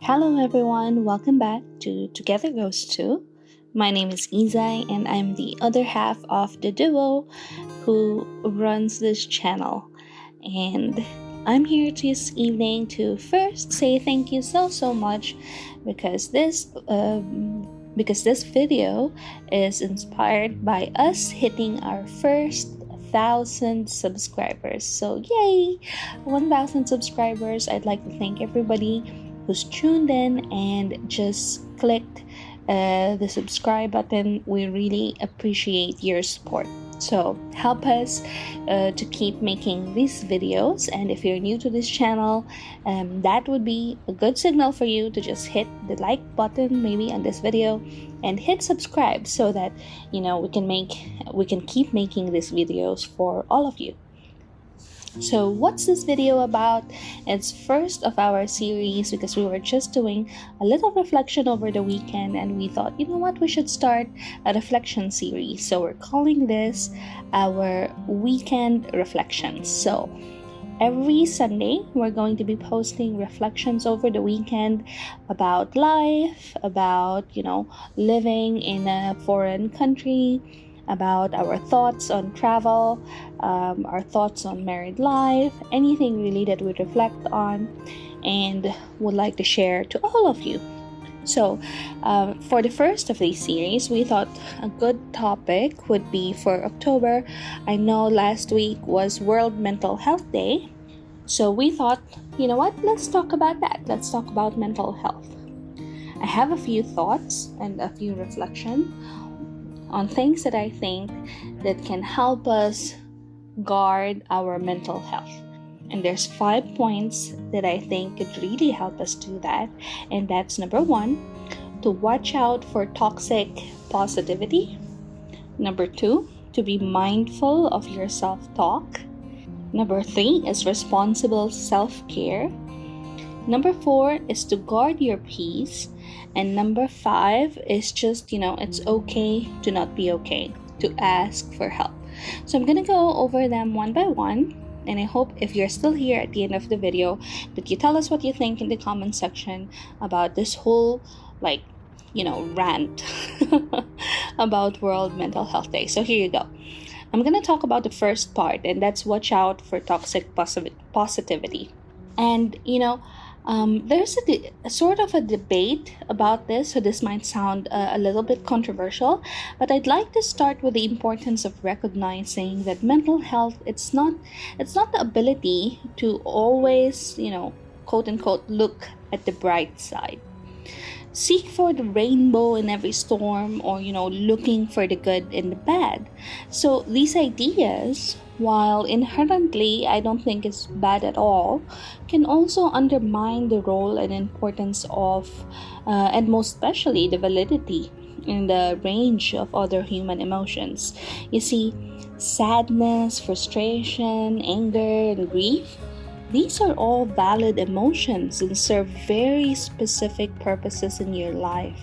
Hello everyone, welcome back to Together Goes To. My name is Izai and I'm the other half of the duo who runs this channel. And I'm here this evening to first say thank you so much because this video is inspired by us hitting our first 1,000 subscribers. So yay! 1,000 subscribers. I'd like to thank everybody who's tuned in and just clicked the subscribe button. We really appreciate your support. So help us to keep making these videos, and if you're new to this channel, that would be a good signal for you to just hit the like button maybe on this video and hit subscribe so that we can keep making these videos for all of you. So what's this video about? It's first of our series because we were just doing a little reflection over the weekend and we thought, you know what, we should start a reflection series. So we're calling this our weekend reflections. So every Sunday, we're going to be posting reflections over the weekend about life, about, living in a foreign country, about our thoughts on travel, our thoughts on married life, anything really that we reflect on and would like to share to all of you. So for the first of these series, we thought a good topic would be for October. I know last week was World Mental Health Day, so we thought, you know what, let's talk about that. Let's talk about mental health. I have a few thoughts and a few reflections on things that I think that can help us guard our mental health. And there's 5 points that I think could really help us do that. And that's number 1, to watch out for toxic positivity. Number 2, to be mindful of your self-talk. Number 3 is responsible self-care. Number 4 is to guard your peace. And number 5 is just, it's okay to not be okay, to ask for help. So I'm going to go over them one by one. And I hope if you're still here at the end of the video that you tell us what you think in the comment section about this whole, rant about World Mental Health Day. So here you go. I'm going to talk about the first part, and that's watch out for toxic positivity. And, there's a sort of a debate about this, so this might sound a little bit controversial, but I'd like to start with the importance of recognizing that mental health, it's not the ability to always, quote unquote, look at the bright side. Seek for the rainbow in every storm, or looking for the good in the bad. So these ideas, while inherently I don't think it's bad at all, can also undermine the role and importance of and most especially the validity in the range of other human emotions. You see, sadness, frustration, anger, and grief, these are all valid emotions and serve very specific purposes in your life.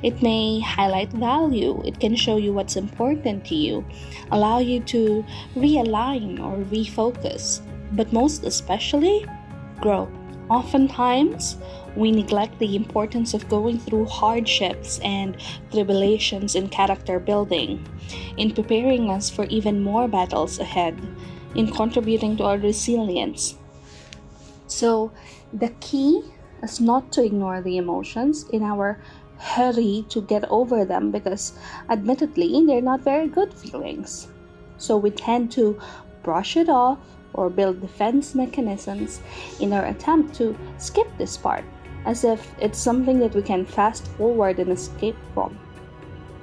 It may highlight value, it can show you what's important to you, allow you to realign or refocus, but most especially, grow. Oftentimes, we neglect the importance of going through hardships and tribulations in character building, in preparing us for even more battles ahead, in contributing to our resilience. So the key is not to ignore the emotions in our hurry to get over them, because admittedly they're not very good feelings. So we tend to brush it off or build defense mechanisms in our attempt to skip this part, as if it's something that we can fast forward and escape from.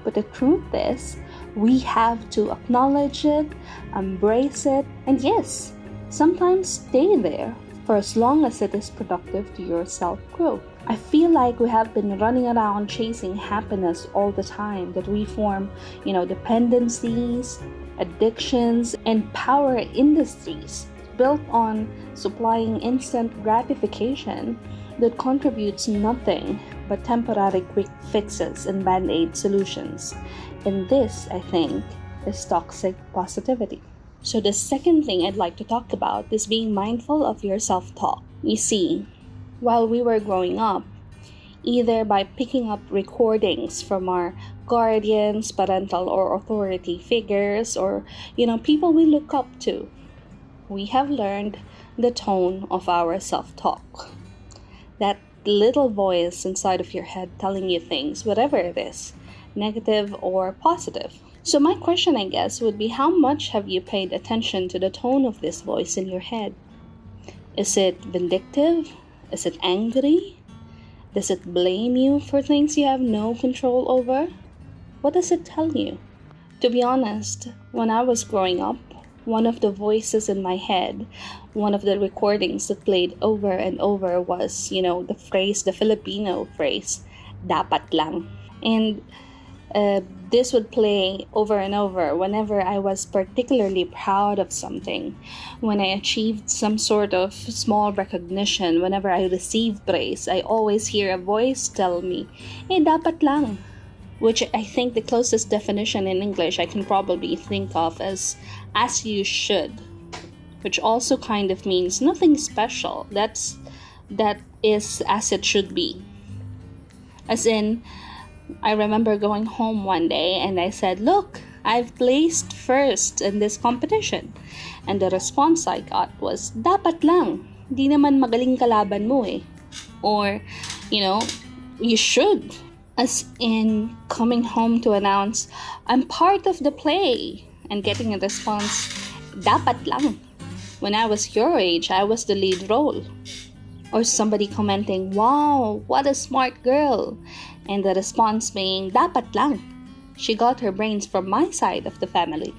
But the truth is, we have to acknowledge it, embrace it, and yes, sometimes stay there for as long as it is productive to your self-growth. I feel like we have been running around chasing happiness all the time, that we form, dependencies, addictions, and power industries built on supplying instant gratification that contributes nothing but temporary quick fixes and band-aid solutions. And this, I think, is toxic positivity. So the second thing I'd like to talk about is being mindful of your self-talk. You see, while we were growing up, either by picking up recordings from our guardians, parental or authority figures, or people we look up to. We have learned the tone of our self-talk. That little voice inside of your head telling you things, whatever it is, negative or positive. So my question, I guess, would be, how much have you paid attention to the tone of this voice in your head? Is it vindictive? Is it angry? Does it blame you for things you have no control over? What does it tell you? To be honest, when I was growing up, one of the voices in my head, one of the recordings that played over and over was, the Filipino phrase, dapat lang. And this would play over and over whenever I was particularly proud of something, when I achieved some sort of small recognition, whenever I received praise. I always hear a voice tell me, dapat lang. Which I think the closest definition in English I can probably think of as you should, which also kind of means nothing special. That is as it should be. As in, I remember going home one day and I said, "Look, I've placed first in this competition." And the response I got was, "Dapat lang. Di naman magaling kalaban mo eh." Or, "You should." As in coming home to announce, "I'm part of the play," and getting a response, "Dapat lang. When I was your age, I was the lead role." Or somebody commenting, "Wow, what a smart girl," and the response being, "Dapat lang. She got her brains from my side of the family."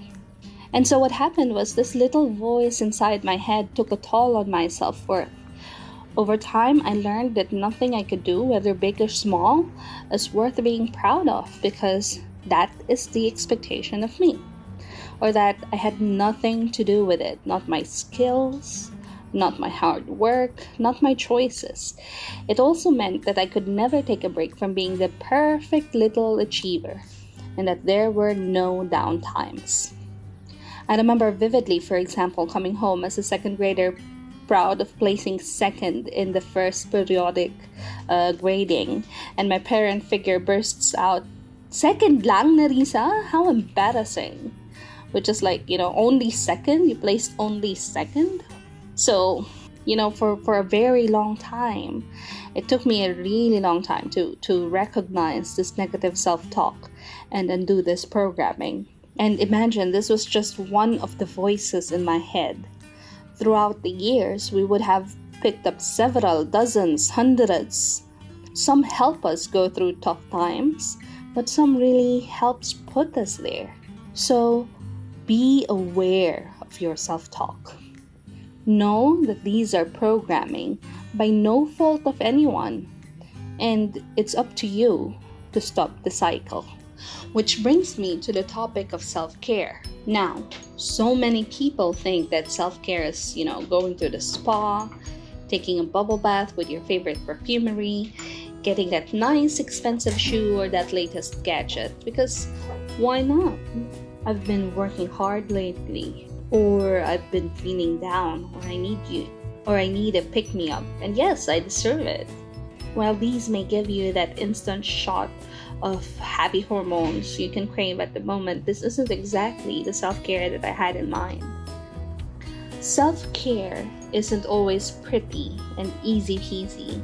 And so what happened was, this little voice inside my head took a toll on my self-worth. Over time, I learned that nothing I could do, whether big or small, is worth being proud of, because that is the expectation of me. Or that I had nothing to do with it, not my skills, not my hard work, not my choices. It also meant that I could never take a break from being the perfect little achiever, and that there were no down times. I remember vividly, for example, coming home as a second grader, proud of placing second in the first periodic grading, and my parent figure bursts out, "Second lang, Narisa? How embarrassing." Which is like, only second? You placed only second? So, for a very long time, it took me a really long time to recognize this negative self-talk and undo this programming. And imagine, this was just one of the voices in my head. Throughout the years, we would have picked up several, dozens, hundreds. Some help us go through tough times, but some really helps put us there. So be aware of your self-talk. Know that these are programming by no fault of anyone, and it's up to you to stop the cycle. Which brings me to the topic of self-care. Now, so many people think that self-care is, going to the spa, taking a bubble bath with your favorite perfumery, getting that nice expensive shoe or that latest gadget, because why not? I've been working hard lately, or I've been feeling down, or I need a pick-me-up, and yes, I deserve it. While these may give you that instant shot of happy hormones you can crave at the moment, this isn't exactly the self-care that I had in mind. Self-care isn't always pretty and easy peasy,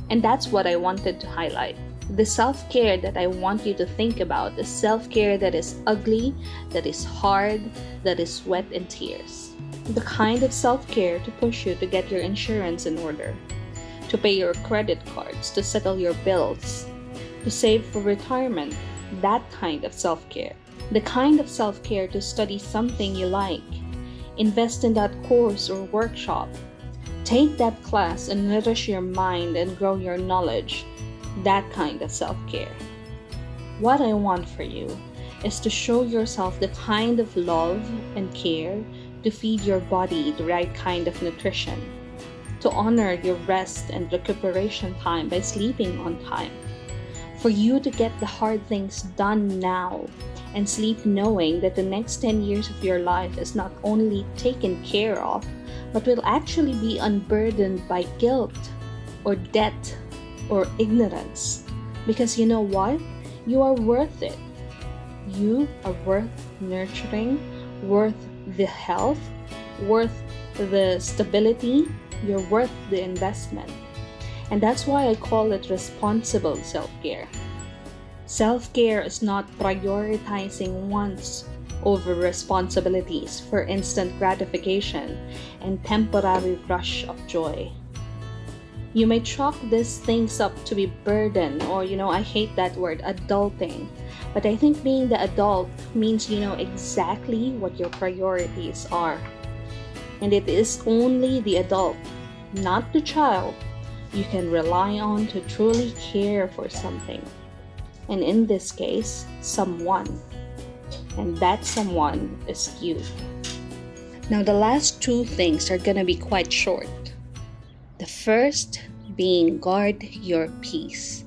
and that's what I wanted to highlight. The self-care that I want you to think about is self-care that is ugly, that is hard, that is sweat and tears. The kind of self-care to push you to get your insurance in order, to pay your credit cards, to settle your bills, to save for retirement. That kind of self-care. The kind of self-care to study something you like, invest in that course or workshop, take that class and nourish your mind and grow your knowledge. That kind of self-care. What I want for you is to show yourself the kind of love and care to feed your body the right kind of nutrition, to honor your rest and recuperation time by sleeping on time, for you to get the hard things done now and sleep knowing that the next 10 years of your life is not only taken care of, but will actually be unburdened by guilt, or debt or ignorance. Because you know what? You are worth it. You are worth nurturing, worth the health, worth the stability. You're worth the investment. And that's why I call it responsible self-care. Self-care is not prioritizing wants over responsibilities for instant gratification and temporary rush of joy. You may chalk these things up to be burden or, I hate that word, adulting. But I think being the adult means you know exactly what your priorities are. And it is only the adult, not the child, you can rely on to truly care for something. And in this case, someone. And that someone is you. Now, the last two things are going to be quite short. The first being guard your peace.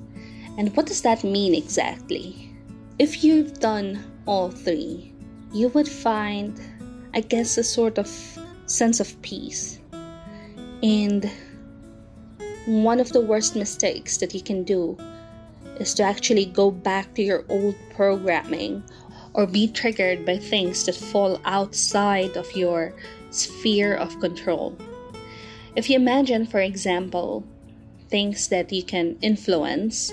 And what does that mean exactly? If you've done all three, you would find, I guess, a sort of sense of peace. And one of the worst mistakes that you can do is to actually go back to your old programming or be triggered by things that fall outside of your sphere of control. If you imagine, for example, things that you can influence,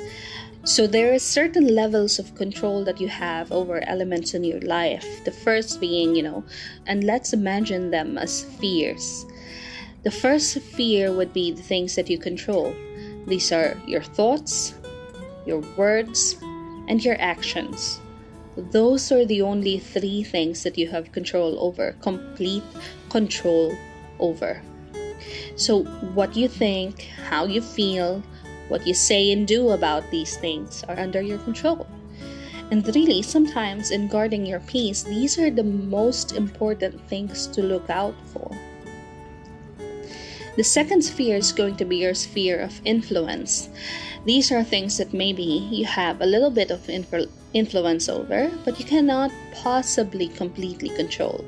so there are certain levels of control that you have over elements in your life. The first being, and let's imagine them as fears. The first fear would be the things that you control. These are your thoughts, your words, and your actions. Those are the only three things that you have control over, complete control over. So what you think, how you feel, what you say and do about these things are under your control. And really, sometimes in guarding your peace, these are the most important things to look out for. The second sphere is going to be your sphere of influence. These are things that maybe you have a little bit of influence over, but you cannot possibly completely control.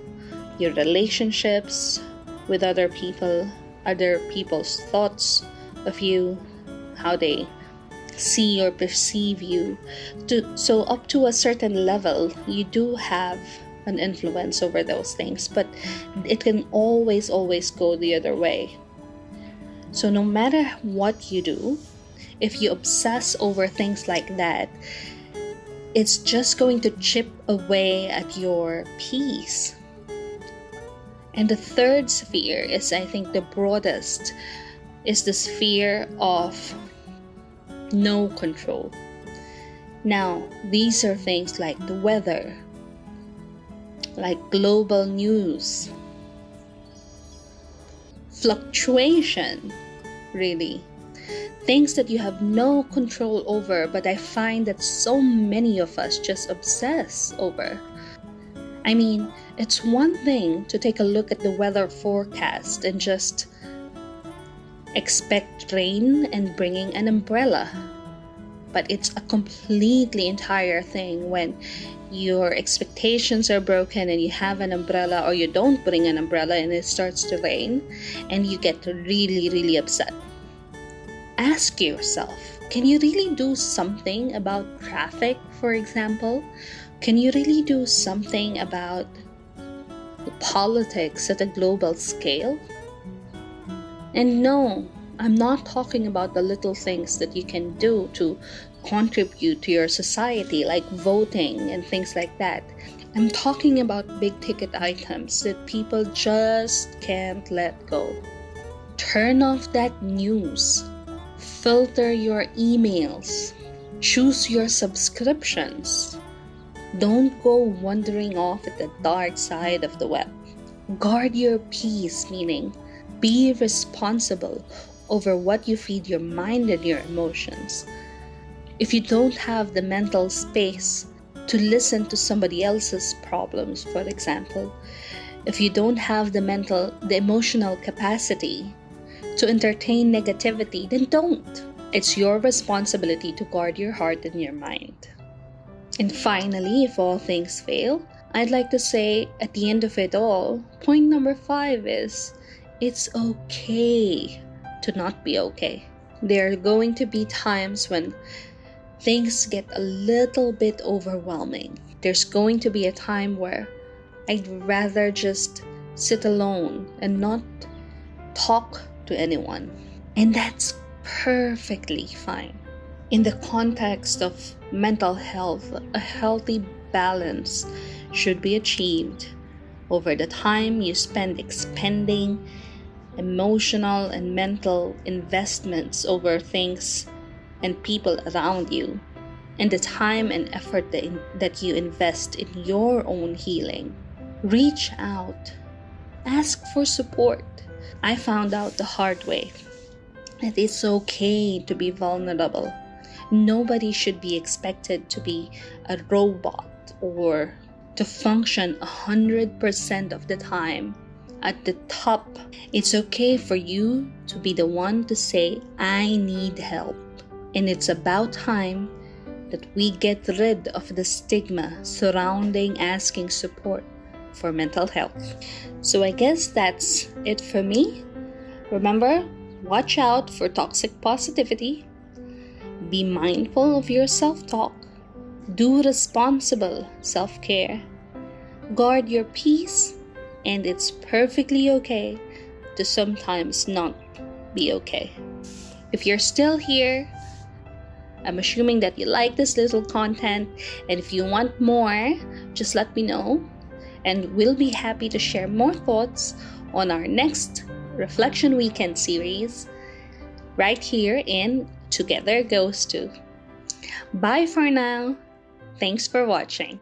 Your relationships with other people, other people's thoughts of you, how they see or perceive you. So up to a certain level, you do have an influence over those things, but it can always go the other way. So no matter what you do, if you obsess over things like that, it's just going to chip away at your peace. And the third sphere is, I think, the broadest, is the sphere of no control. Now, these are things like the weather, like global news, fluctuation, really. Things that you have no control over, but I find that so many of us just obsess over. I mean, it's one thing to take a look at the weather forecast and just expect rain and bringing an umbrella. But it's a completely entire thing when your expectations are broken and you have an umbrella, or you don't bring an umbrella and it starts to rain and you get really upset. Ask yourself, can you really do something about traffic, for example? Can you really do something about the politics at a global scale? And no, I'm not talking about the little things that you can do to contribute to your society, like voting and things like that. I'm talking about big ticket items that people just can't let go. Turn off that news. Filter your emails. Choose your subscriptions. Don't go wandering off at the dark side of the web. Guard your peace, meaning be responsible over what you feed your mind and your emotions. If you don't have the mental space to listen to somebody else's problems, for example, if you don't have the emotional capacity to entertain negativity, then don't. It's your responsibility to guard your heart and your mind. And finally, if all things fail, I'd like to say at the end of it all, point number 5 is, it's okay to not be okay. There are going to be times when things get a little bit overwhelming. There's going to be a time where I'd rather just sit alone and not talk to anyone. And that's perfectly fine. In the context of mental health, a healthy balance should be achieved over the time you spend expending emotional and mental investments over things and people around you, and the time and effort that you invest in your own healing. Reach out, ask for support. I found out the hard way that it's okay to be vulnerable. Nobody should be expected to be a robot or to function 100% of the time at the top. It's okay for you to be the one to say, I need help. And it's about time that we get rid of the stigma surrounding asking support for mental health. So I guess that's it for me. Remember, watch out for toxic positivity. Be mindful of your self-talk. Do responsible self-care. Guard your peace, and it's perfectly okay to sometimes not be okay. If you're still here, I'm assuming that you like this little content, and if you want more, just let me know, and we'll be happy to share more thoughts on our next Reflection Weekend series right here in Together Goes To. Bye for now. Thanks for watching.